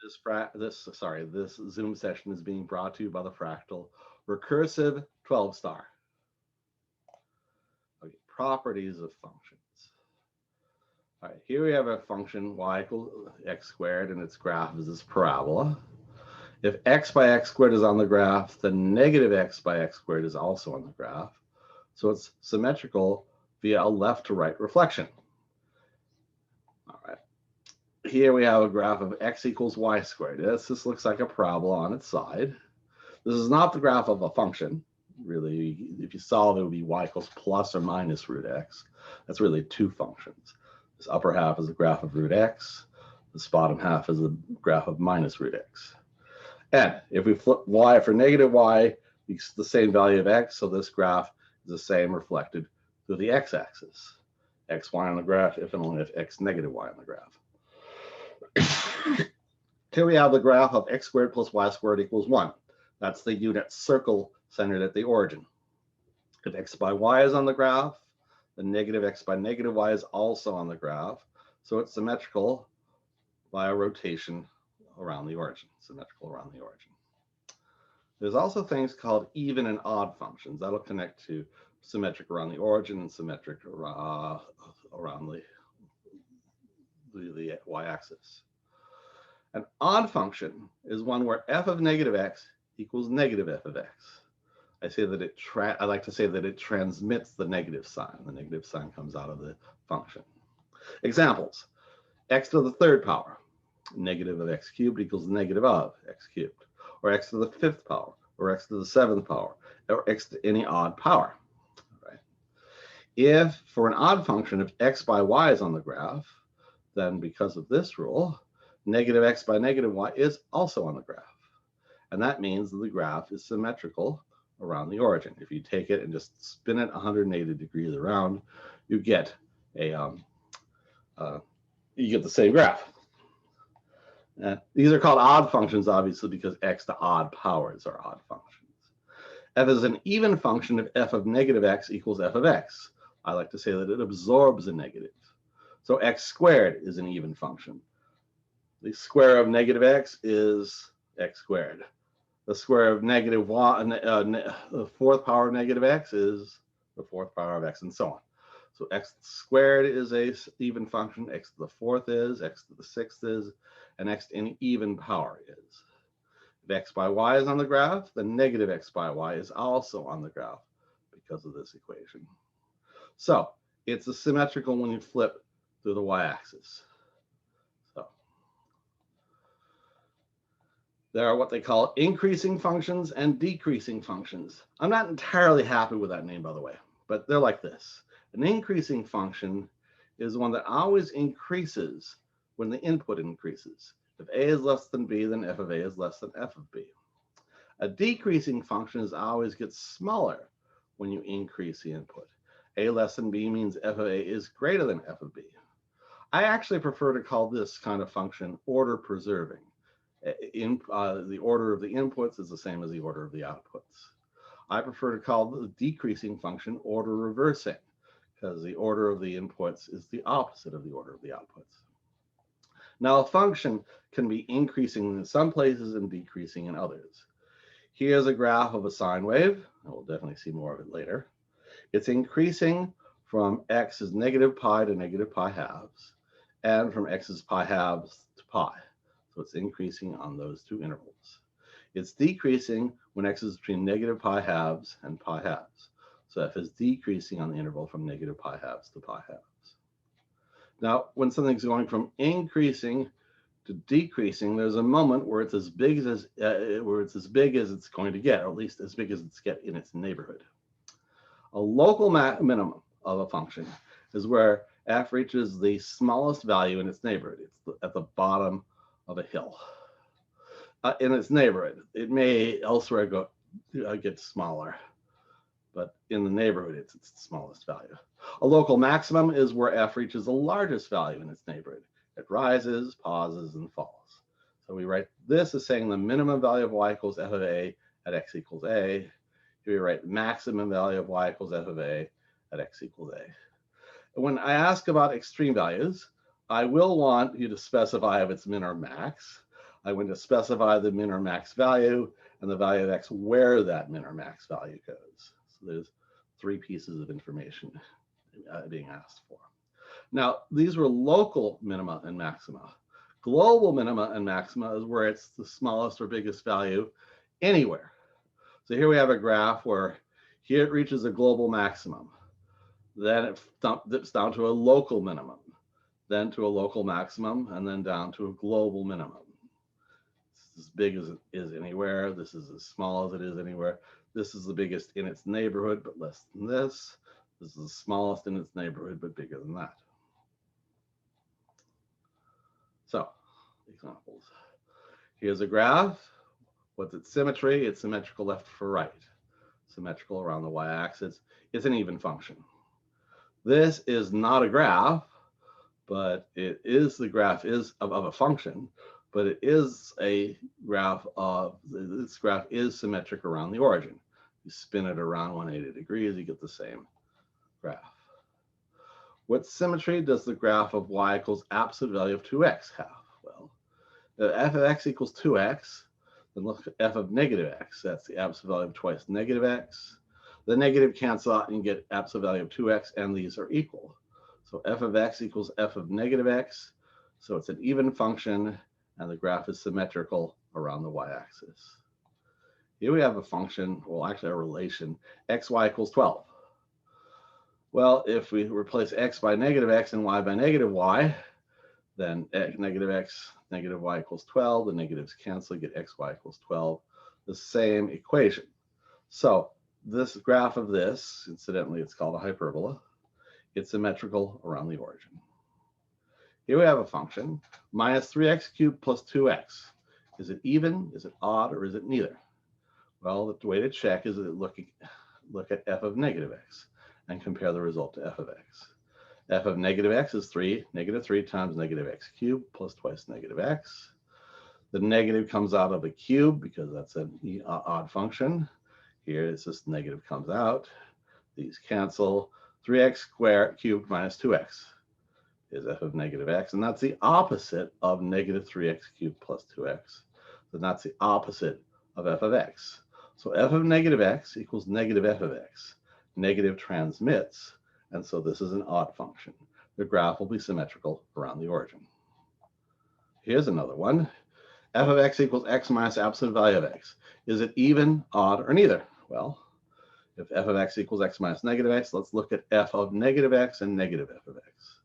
This Zoom session is being brought to you by the Fractal Recursive 12 star. Okay, properties of functions. All right, here we have a function y equals x squared, and its graph is this parabola. If x by x squared is on the graph, then negative x by x squared is also on the graph. So it's symmetrical via a left to right reflection. All right. Here we have a graph of x equals y squared. This looks like a parabola on its side. This is not the graph of a function. Really, if you solve it, would be y equals plus or minus root x. That's really two functions. This upper half is a graph of root x. This bottom half is a graph of minus root x. And if we flip y for negative y, it's the same value of x, so this graph is the same reflected through the x-axis. X, y on the graph, if and only if x negative y on the graph. Here we have the graph of x squared plus y squared equals 1. That's the unit circle centered at the origin. If x by y is on the graph, then negative x by negative y is also on the graph. So it's symmetrical by a rotation around the origin, symmetrical around the origin. There's also things called even and odd functions. That'll connect to symmetric around the origin and symmetric around the y-axis. An odd function is one where f of negative x equals negative f of x. I like to say that it transmits the negative sign. The negative sign comes out of the function. Examples: x to the third power, negative of x cubed equals negative of x cubed, or x to the fifth power, or x to the seventh power, or x to any odd power. Right? If for an odd function, if x by y is on the graph, then because of this rule, negative x by negative y is also on the graph. And that means that the graph is symmetrical around the origin. If you take it and just spin it 180 degrees around, you get the same graph. These are called odd functions, obviously, because x to odd powers are odd functions. F is an even function if f of negative x equals f of x. I like to say that it absorbs a negative. So x squared is an even function. The square of negative x is x squared. The square of negative y, the fourth power of negative x is the fourth power of x, and so on. So x squared is a even function, x to the fourth is, x to the sixth is, and x to any even power is. If x by y is on the graph, then negative x by y is also on the graph because of this equation. So it's symmetrical when you flip through the y-axis. There are what they call increasing functions and decreasing functions. I'm not entirely happy with that name, by the way, but they're like this. An increasing function is one that always increases when the input increases. If a is less than b, then f of a is less than f of b. A decreasing function is always gets smaller when you increase the input. A less than b means f of a is greater than f of b. I actually prefer to call this kind of function order preserving. The order of the inputs is the same as the order of the outputs. I prefer to call the decreasing function order reversing, because the order of the inputs is the opposite of the order of the outputs. Now, a function can be increasing in some places and decreasing in others. Here's a graph of a sine wave. We'll definitely see more of it later. It's increasing from x is negative pi to negative pi halves, and from x is pi halves to pi. So it's increasing on those two intervals. It's decreasing when x is between negative pi halves and pi halves. So f is decreasing on the interval from negative pi halves to pi halves. Now, when something's going from increasing to decreasing, there's a moment where it's as big as it's going to get, or at least as big as it's get in its neighborhood. A local minimum of a function is where f reaches the smallest value in its neighborhood. It's at the bottom of a hill. In its neighborhood, it may elsewhere get smaller, but in the neighborhood, it's its smallest value. A local maximum is where f reaches the largest value in its neighborhood. It rises, pauses, and falls. So we write this as saying the minimum value of y equals f of a at x equals a. Here we write maximum value of y equals f of a at x equals a. And when I ask about extreme values, I will want you to specify if it's min or max. I want to specify the min or max value and the value of x where that min or max value goes. So there's 3 pieces of information being asked for. Now, these were local minima and maxima. Global minima and maxima is where it's the smallest or biggest value anywhere. So here we have a graph where here it reaches a global maximum. Then it dips down to a local minimum, then to a local maximum, and then down to a global minimum. This is as big as it is anywhere. This is as small as it is anywhere. This is the biggest in its neighborhood, but less than this. This is the smallest in its neighborhood, but bigger than that. So, examples. Here's a graph. What's its symmetry? It's symmetrical left for right. Symmetrical around the y-axis. It's an even function. This is not a graph, but it is the graph is of a function, but it is a graph of, this graph is symmetric around the origin. You spin it around 180 degrees, you get the same graph. What symmetry does the graph of y equals absolute value of 2x have? Well, if f of x equals 2x, then look at f of negative x. That's the absolute value of twice negative x. The negative cancel out and you get absolute value of 2x, and these are equal. So f of x equals f of negative x. So it's an even function, and the graph is symmetrical around the y-axis. Here we have a function, well, actually a relation, xy equals 12. Well, if we replace x by negative x and y by negative y, then negative x, negative y equals 12. The negatives cancel, you get xy equals 12. The same equation. So this graph of this, incidentally, it's called a hyperbola. It's symmetrical around the origin. Here we have a function, minus 3x cubed plus 2x. Is it even, is it odd, or is it neither? Well, the way to check is to look at f of negative x and compare the result to f of x. F of negative x is 3, negative 3 times negative x cubed plus twice negative x. The negative comes out of the cube because that's an odd function. Here it's just negative comes out. These cancel. 3x squared cubed minus 2x is f of negative x, and that's the opposite of negative 3x cubed plus 2x. So that's the opposite of f of x. So f of negative x equals negative f of x. Negative transmits, and so this is an odd function. The graph will be symmetrical around the origin. Here's another one. F of x equals x minus absolute value of x. Is it even, odd, or neither? Well, if f of x equals x minus negative x, let's look at f of negative x and negative f of x.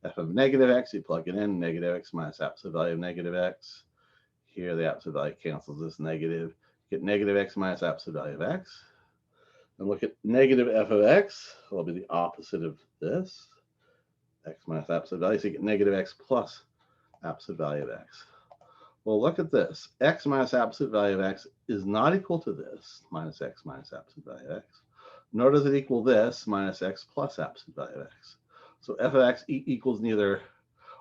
F of negative x, you plug it in, negative x minus absolute value of negative x. Here the absolute value cancels this negative. Get negative x minus absolute value of x. And look at negative f of x. It'll be the opposite of this. X minus absolute value. So you get negative x plus absolute value of x. Well, look at this. X minus absolute value of x is not equal to this, minus x minus absolute value of x. Nor does it equal this, minus x plus absolute value of x. So f of x equals neither,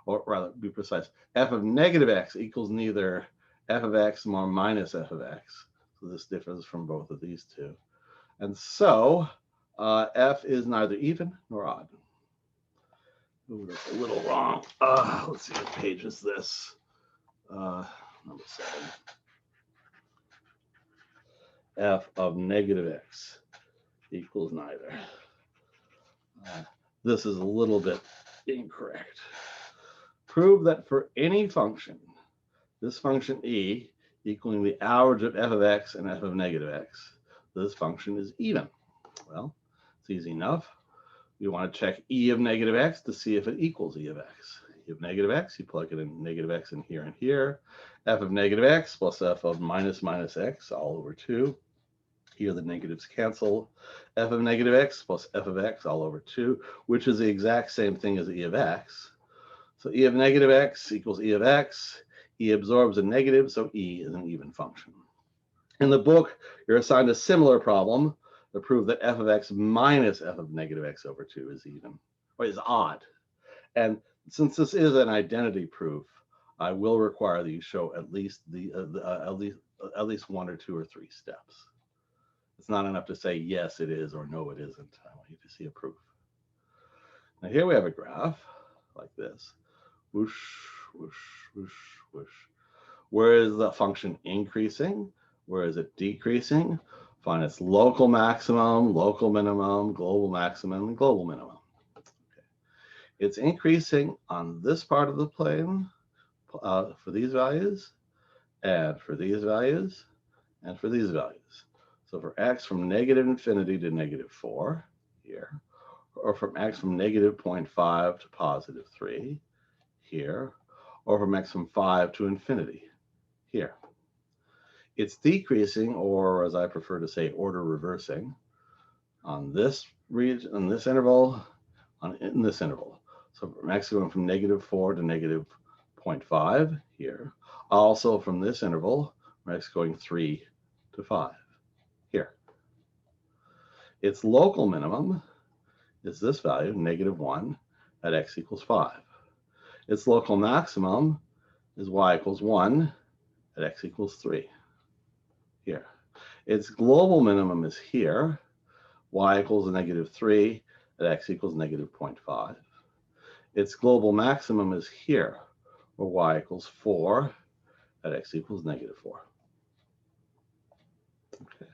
or rather, be precise, f of negative x equals neither f of x nor minus f of x. So this differs from both of these two. And so f is neither even nor odd. Ooh, that's a little wrong. Let's see what page is this. Number 7. F of negative x equals neither. This is a little bit incorrect. Prove that for any function, this function e equaling the average of f of x and f of negative x, this function is even. Well, it's easy enough. You want to check e of negative x to see if it equals e of x. E of negative x, you plug it in negative x in here and here. F of negative x plus f of minus x all over 2. Here the negatives cancel. F of negative x plus f of x all over 2, which is the exact same thing as e of x. So e of negative x equals e of x. E absorbs a negative, so e is an even function. In the book, you're assigned a similar problem to prove that f of x minus f of negative x over 2 is even, or is odd. And since this is an identity proof, I will require that you show at least at least 1 or 2 or 3 steps. It's not enough to say yes it is or no it isn't. I want you to see a proof. Now here we have a graph like this. Whoosh, whoosh, whoosh, whoosh. Where is the function increasing? Where is it decreasing? Find its local maximum, local minimum, global maximum, and global minimum. Okay. It's increasing on this part of the plane for these values, and for these values, and for these values. So for x from negative infinity to negative 4 here, or from x from negative 0.5 to positive 3 here, or from x from 5 to infinity here. It's decreasing, or as I prefer to say, order reversing, on this region, on this interval, in this interval. So from x going from negative 4 to negative 0.5 here. Also from this interval, x going 3 to 5 here. Its local minimum is this value, negative 1, at x equals 5. Its local maximum is y equals 1 at x equals 3 here. Its global minimum is here, y equals negative 3 at x equals negative 0.5. Its global maximum is here, where y equals 4 at x equals negative 4. Okay.